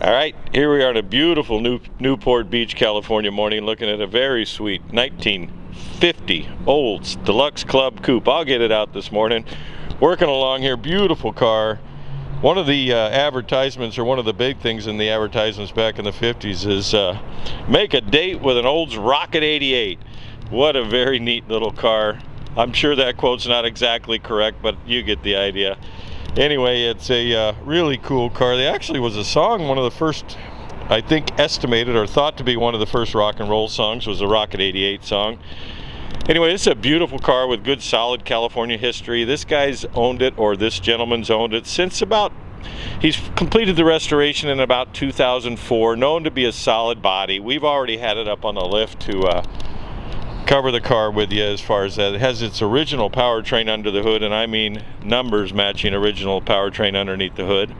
All right, here we are on a beautiful Newport Beach, California morning, looking at a very sweet 1950 Olds Deluxe Club Coupe. I'll get it out this morning. Working along here, beautiful car. One of the advertisements, or one of the big things in the advertisements back in the 50s is make a date with an Olds Rocket 88. What a very neat little car. I'm sure that quote's not exactly correct, but you get the idea. Anyway, it's a really cool car. There actually was a song, one of the first, I think estimated or thought to be one of the first rock and roll songs, was the Rocket 88 song. Anyway, this is a beautiful car with good solid California history. This guy's owned it, or this gentleman's owned it since about, he's completed the restoration in about 2004, known to be a solid body. We've already had it up on the lift to cover the car with you as far as that. It has its original powertrain under the hood, and I mean numbers matching original powertrain underneath the hood.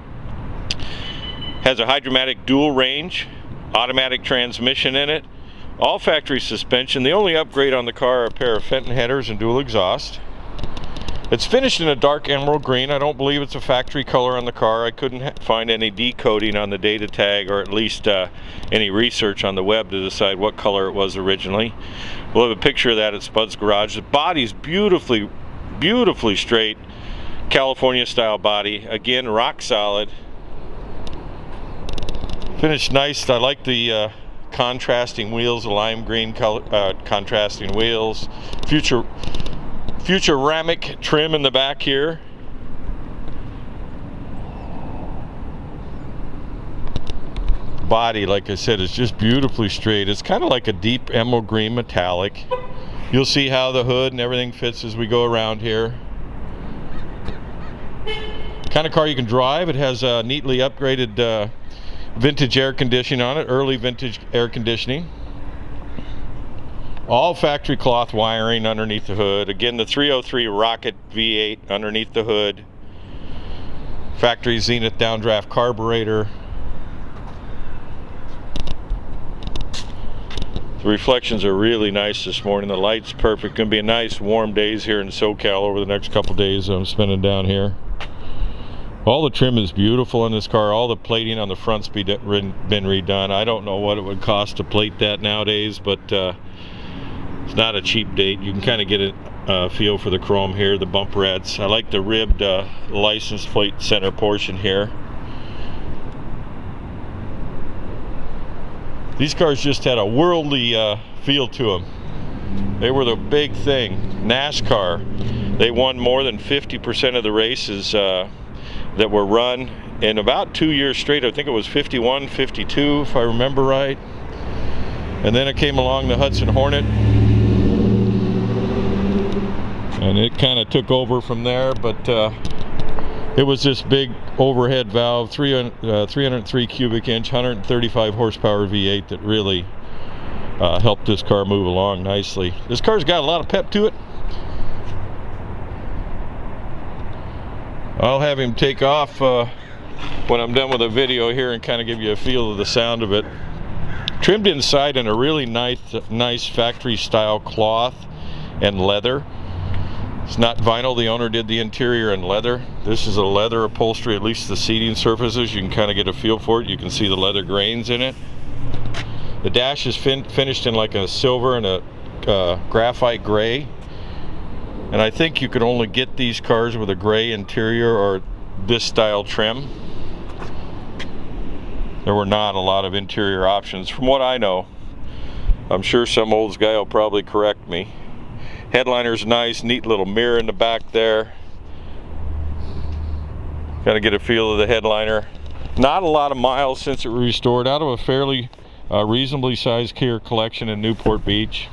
Has a hydromatic dual range, automatic transmission in it, all factory suspension. The only upgrade on the car are a pair of Fenton headers and dual exhaust. It's finished in a dark emerald green. I don't believe it's a factory color on the car. I couldn't find any decoding on the data tag, or at least any research on the web to decide what color it was originally. We'll have a picture of that at Spud's Garage. The body's beautifully straight, California style body. Again, rock solid. Finished nice. I like the contrasting wheels, lime green color, contrasting wheels. Futuramic trim in the back here. Body, like I said, is just beautifully straight. It's kind of like a deep emerald green metallic. You'll see how the hood and everything fits as we go around here. Kind of car you can drive. It has a neatly upgraded vintage air conditioning on it, early vintage air conditioning. All factory cloth wiring underneath the hood. Again, the 303 Rocket V8 underneath the hood. Factory Zenith downdraft carburetor. The reflections are really nice this morning. The light's perfect. Gonna be a nice warm days here in SoCal over the next couple days I'm spending down here. All the trim is beautiful in this car. All the plating on the front's been redone. I don't know what it would cost to plate that nowadays, but it's not a cheap date. You can kind of get a feel for the chrome here, the bumperettes. I like the ribbed license plate center portion here. These cars just had a worldly feel to them. They were the big thing. NASCAR, they won more than 50% of the races that were run in about 2 years straight. I think it was 51, 52, if I remember right. And then it came along the Hudson Hornet, and it kind of took over from there. But it was this big overhead valve, 303 cubic inch, 135 horsepower V8 that really helped this car move along nicely. This car's got a lot of pep to it. I'll have him take off when I'm done with the video here and kind of give you a feel of the sound of it. Trimmed inside in a really nice factory style cloth and leather. It's not vinyl. The owner did the interior in leather. This is a leather upholstery, at least the seating surfaces. You can kind of get a feel for it. You can see the leather grains in it. The dash is finished in like a silver and a graphite gray. And I think you could only get these cars with a gray interior or this style trim. There were not a lot of interior options from what I know. I'm sure some Olds guy will probably correct me. Headliner's nice, neat little mirror in the back there. Got to get a feel of the headliner. Not a lot of miles since it was restored, out of a fairly reasonably sized Kia collection in Newport Beach.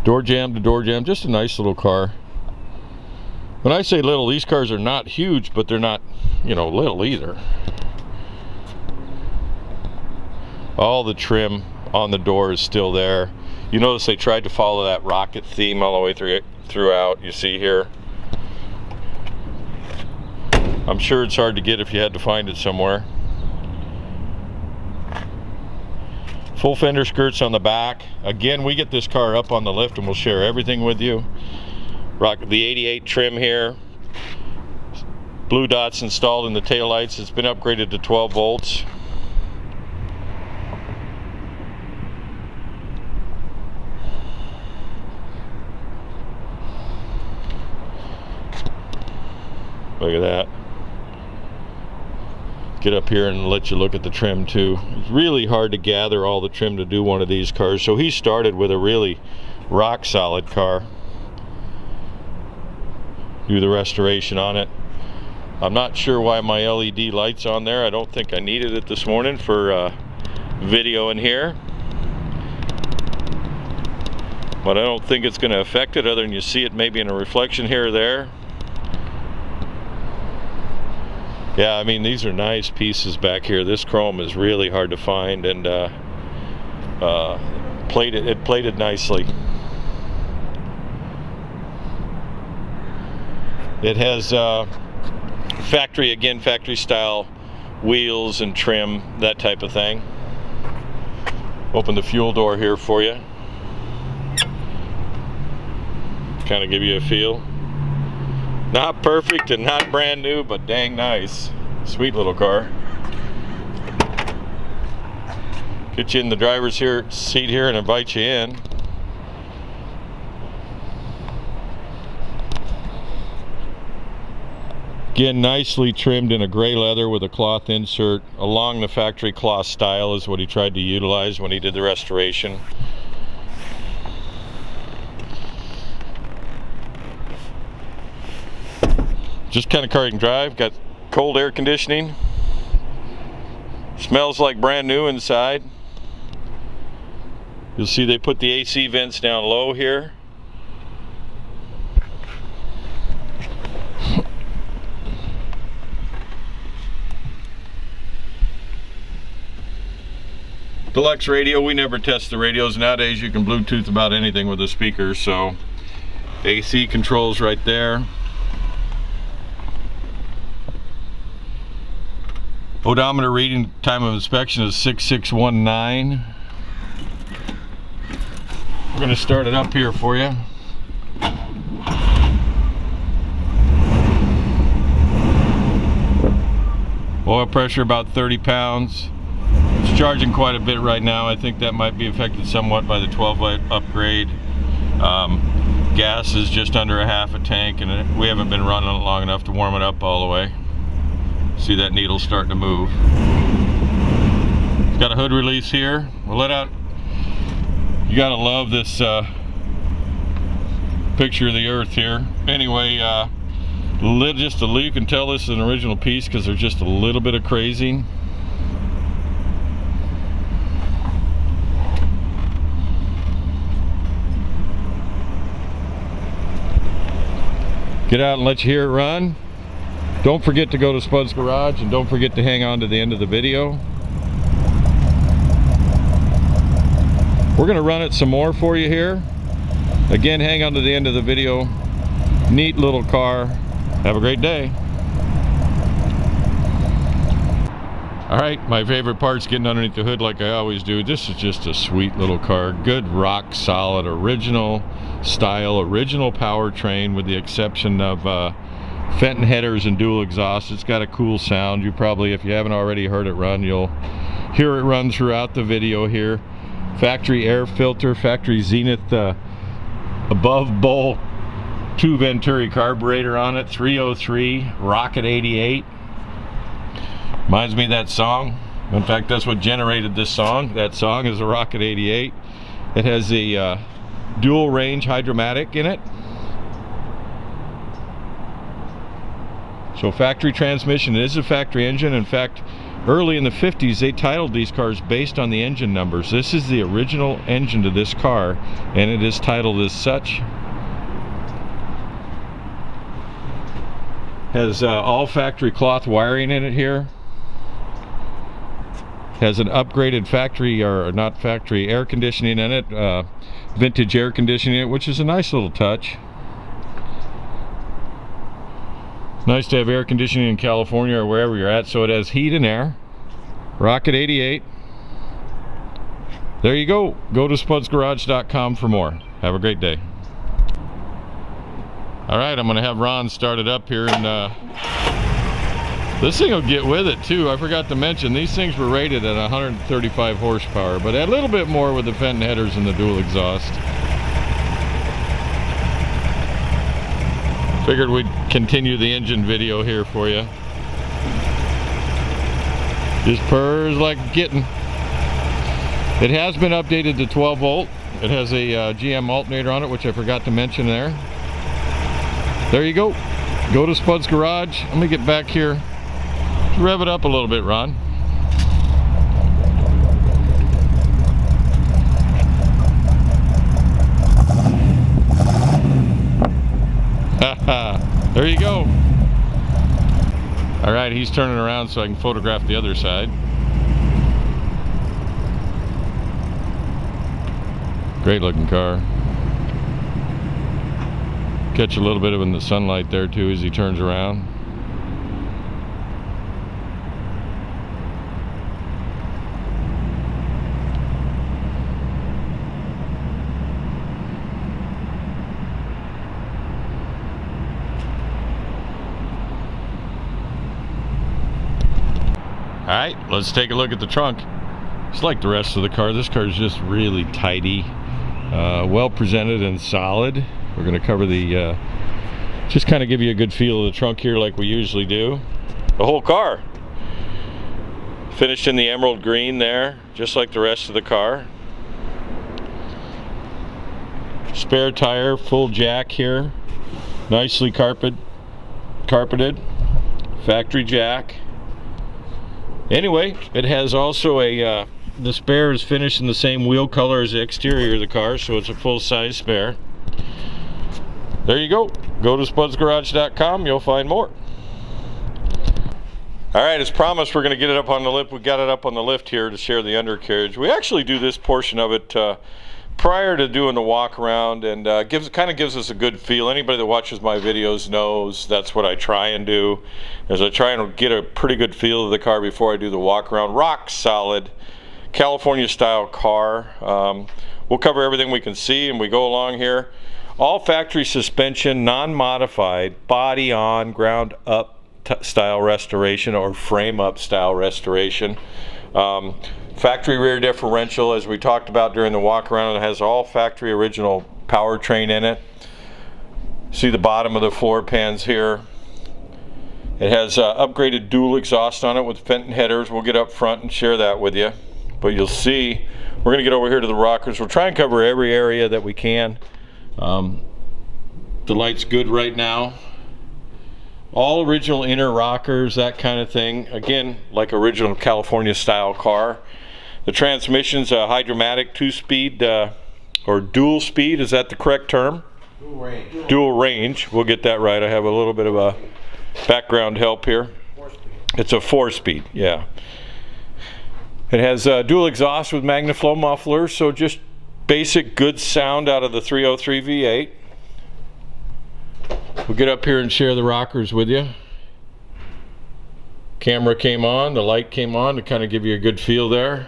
Door jamb to door jamb, just a nice little car. When I say little, these cars are not huge, but they're not, you know, little either. All the trim on the door is still there. You notice they tried to follow that rocket theme all the way throughout. You see here. I'm sure it's hard to get if you had to find it somewhere. Full fender skirts on the back. Again, we get this car up on the lift and we'll share everything with you. Rock the 88 trim here. blue dots installed in the taillights. It's been upgraded to 12 volts. Look at that. Get up here and let you look at the trim too. It's really hard to gather all the trim to do one of these cars. So he started with a really rock solid car. Do the restoration on it. I'm not sure why my LED light's on there. I don't think I needed it this morning for video in here. But I don't think it's going to affect it other than you see it maybe in a reflection here or there. Yeah, I mean, these are nice pieces back here. This chrome is really hard to find, and it plated nicely. It has factory style wheels and trim, that type of thing. Open the fuel door here for you. Kind of give you a feel. Not perfect and not brand new, but dang nice. Sweet little car. Get you in the driver's seat here and invite you in. Again, nicely trimmed in a gray leather with a cloth insert along the factory cloth style is what he tried to utilize when he did the restoration. Just kind of car you can drive. Got cold air conditioning. Smells like brand new inside. You'll see they put the AC vents down low here. Deluxe radio. We never test the radios. Nowadays you can Bluetooth about anything with a speaker, so AC controls right there. Odometer reading, time of inspection is 6619. We're going to start it up here for you. Oil pressure about 30 pounds. It's charging quite a bit right now. I think that might be affected somewhat by the 12-volt upgrade. Gas is just under a half a tank, and we haven't been running it long enough to warm it up all the way. See that needle starting to move. It's got a hood release here. We'll let out. You gotta love this picture of the earth here. Anyway, you can tell this is an original piece because there's just a little bit of crazing. Get out and let you hear it run. Don't forget to go to Spud's Garage, and don't forget to hang on to the end of the video. We're going to run it some more for you here. Again, hang on to the end of the video. Neat little car. Have a great day. Alright, my favorite part's getting underneath the hood like I always do. This is just a sweet little car. Good rock solid, original style, original powertrain with the exception of Fenton headers and dual exhaust. It's got a cool sound. You probably, if you haven't already heard it run, you'll hear it run throughout the video here. Factory air filter, factory Zenith above bowl 2 Venturi carburetor on it, 303 Rocket 88. Reminds me of that song. In fact, that's what generated this song. That song is a Rocket 88. It has a dual range hydromatic in it. So factory transmission. It is a factory engine. In fact, early in the 50s they titled these cars based on the engine numbers. This is the original engine to this car, and it is titled as such. Has all factory cloth wiring in it here. Has an upgraded factory, or not factory, air conditioning in it, vintage air conditioning in it, which is a nice little touch. Nice to have air conditioning in California or wherever you're at. So it has heat and air. Rocket 88. There you go. Go to spudsgarage.com for more. Have a great day. Alright, I'm going to have Ron start it up here and This thing will get with it too. I forgot to mention these things were rated at 135 horsepower, but a little bit more with the Fenton headers and the dual exhaust. Figured we'd continue the engine video here for you. Just purrs like a kitten. It has been updated to 12 volt. It has a GM alternator on it, which I forgot to mention there. There you go. Go to Spud's Garage. Let me get back here. Rev it up a little bit, Ron. There you go. All right, he's turning around so I can photograph the other side. Great looking car. Catch a little bit of it in the sunlight there too as he turns around. Alright, let's take a look at the trunk. It's like the rest of the car. This car is just really tidy, well presented and solid. We're going to cover the, just kind of give you a good feel of the trunk here like we usually do. The whole car. Finished in the emerald green there, just like the rest of the car. Spare tire, full jack here. Nicely carpeted. Factory jack. Anyway, it has also a, the spare is finished in the same wheel color as the exterior of the car, so it's a full-size spare. There you go. Go to spudsgarage.com, you'll find more. Alright, as promised, we're going to get it up on the lift. We got it up on the lift here to share the undercarriage. We actually do this portion of it prior to doing the walk around, and kind of gives us a good feel. Anybody that watches my videos knows that's what I try and do, is I try and get a pretty good feel of the car before I do the walk around. Rock solid California style car. We'll cover everything we can see and we go along here. All factory suspension, non-modified, body on, ground up style restoration or frame up style restoration. Factory rear differential, as we talked about during the walk around. It has all factory original powertrain in it. See the bottom of the floor pans here. It has upgraded dual exhaust on it with Fenton headers. We'll get up front and share that with you. But you'll see, we're going to get over here to the rockers. We'll try and cover every area that we can. The light's good right now. All original inner rockers, that kind of thing. Again, like original California style car. The transmission's a Hydromatic 2-speed or dual speed. Is that the correct term? Dual range. Dual range. We'll get that right. I have a little bit of a background help here. 4-speed. It's a 4-speed, yeah. It has dual exhaust with MagnaFlow muffler, so just basic good sound out of the 303 V8. We'll get up here and share the rockers with you. Camera came on, the light came on to kind of give you a good feel there.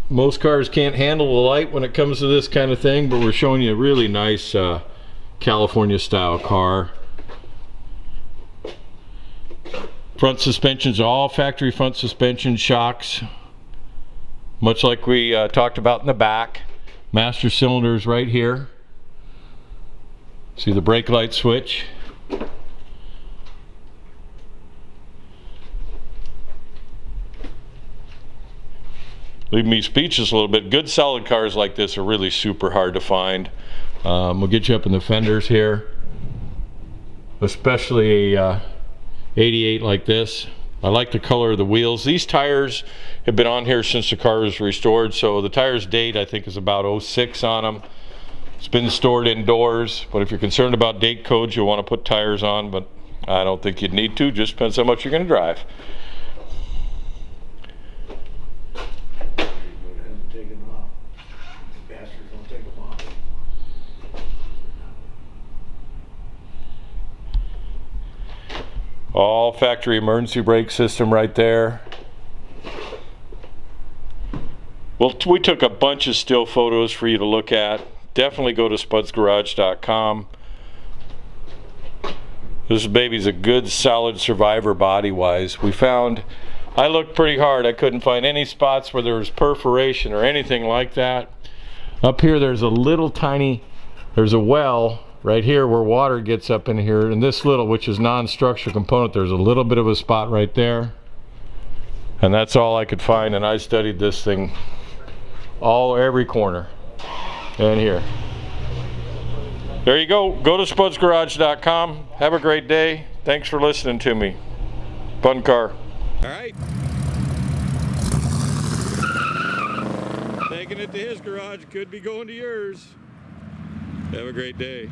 Most cars can't handle the light when it comes to this kind of thing, but we're showing you a really nice California style car. Front suspensions, all factory front suspension shocks, much like we talked about in the back. Master cylinders right here. See the brake light switch. Leave me speechless a little bit. Good solid cars like this are really super hard to find. We'll get you up in the fenders here, especially a 88 like this. I like the color of the wheels. These tires have been on here since the car was restored, so the tires date I think is about 06 on them. It's been stored indoors, but if you're concerned about date codes, you'll want to put tires on, but I don't think you'd need to. Just depends how much you're going to drive. All factory emergency brake system right there. Well, we took a bunch of still photos for you to look at. definitely go to spudsgarage.com. This baby's a good solid survivor body wise. I looked pretty hard, I couldn't find any spots where there was perforation or anything like that. Up here there's a well right here where water gets up in here, and this little, which is non-structural component, there's a little bit of a spot right there, and that's all I could find. And I studied this thing every corner and here. There you go. Go to spudsgarage.com. Have a great day. Thanks for listening to me. Fun car. All right. Taking it to his garage, could be going to yours. Have a great day.